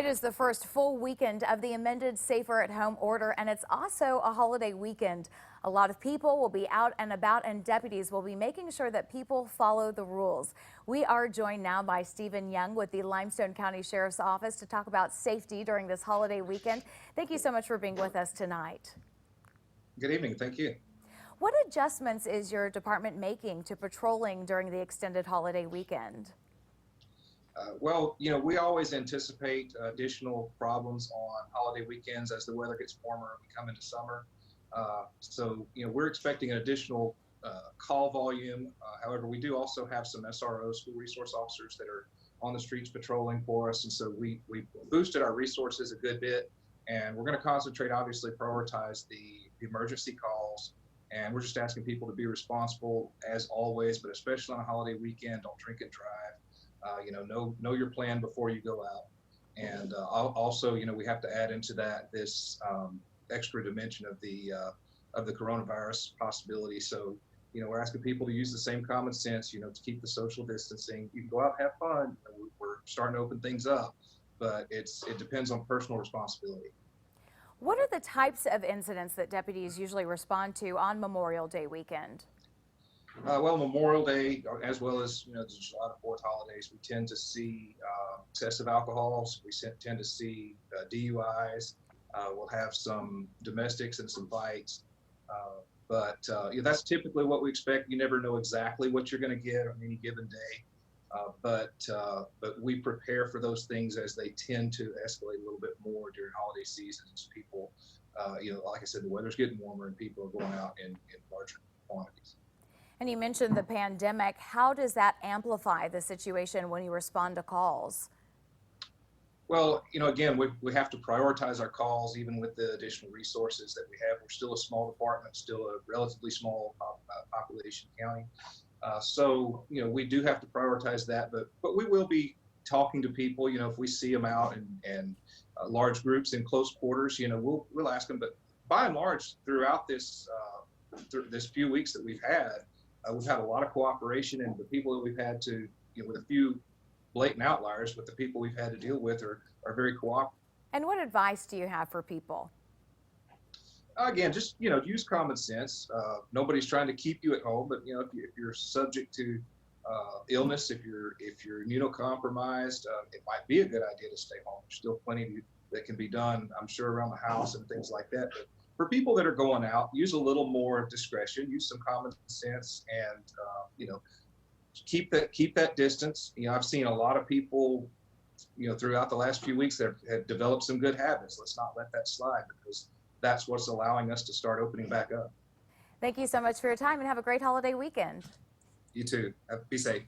It is the first full weekend of the amended Safer at Home order, and it's also a holiday weekend. A lot of people will be out and about, and deputies will be making sure that people follow the rules. We are joined now by Stephen Young with the Limestone County Sheriff's Office to talk about safety during this holiday weekend. Thank you so much for being with us tonight. Good evening. Thank you. What adjustments is your department making to patrolling during the extended holiday weekend? We always anticipate additional problems on holiday weekends as the weather gets warmer and we come into summer. We're expecting an additional call volume. However, we do also have some SROs, school resource officers, that are on the streets patrolling for us. And so we boosted our resources a good bit. And we're going to concentrate, obviously, prioritize the emergency calls. And we're just asking people to be responsible as always, but especially on a holiday weekend, don't drink and drive. Know your plan before you go out. And also, we have to add into that this extra dimension of the coronavirus possibility. So, we're asking people to use the same common sense, to keep the social distancing. You can go out and have fun. We're starting to open things up, but it depends on personal responsibility. What are the types of incidents that deputies usually respond to on Memorial Day weekend? Memorial Day, as well as the July 4th holidays, we tend to see excessive alcohols. We tend to see DUIs. We'll have some domestics and some fights, that's typically what we expect. You never know exactly what you're going to get on any given day, but we prepare for those things as they tend to escalate a little bit more during holiday seasons. People, like I said, the weather's getting warmer and people are going out in larger quantities. And you mentioned the pandemic. How does that amplify the situation when you respond to calls? Well, again, we have to prioritize our calls, even with the additional resources that we have. We're still a small department, still a relatively small population county. We do have to prioritize that, but we will be talking to people, if we see them out in large groups in close quarters, we'll ask them. But by and large, throughout this few weeks that we've had a lot of cooperation, and the people that we've had to, with a few blatant outliers, but the people we've had to deal with are very cooperative. And what advice do you have for people? Again, just, use common sense. Nobody's trying to keep you at home, but, if you're subject to illness, if you're immunocompromised, it might be a good idea to stay home. There's still plenty that can be done, I'm sure, around the house and things like that. But for people that are going out, use a little more discretion, use some common sense, and keep that distance. I've seen a lot of people, throughout the last few weeks that have developed some good habits. Let's not let that slide, because that's what's allowing us to start opening back up. Thank you so much for your time, and have a great holiday weekend. You too. Be safe.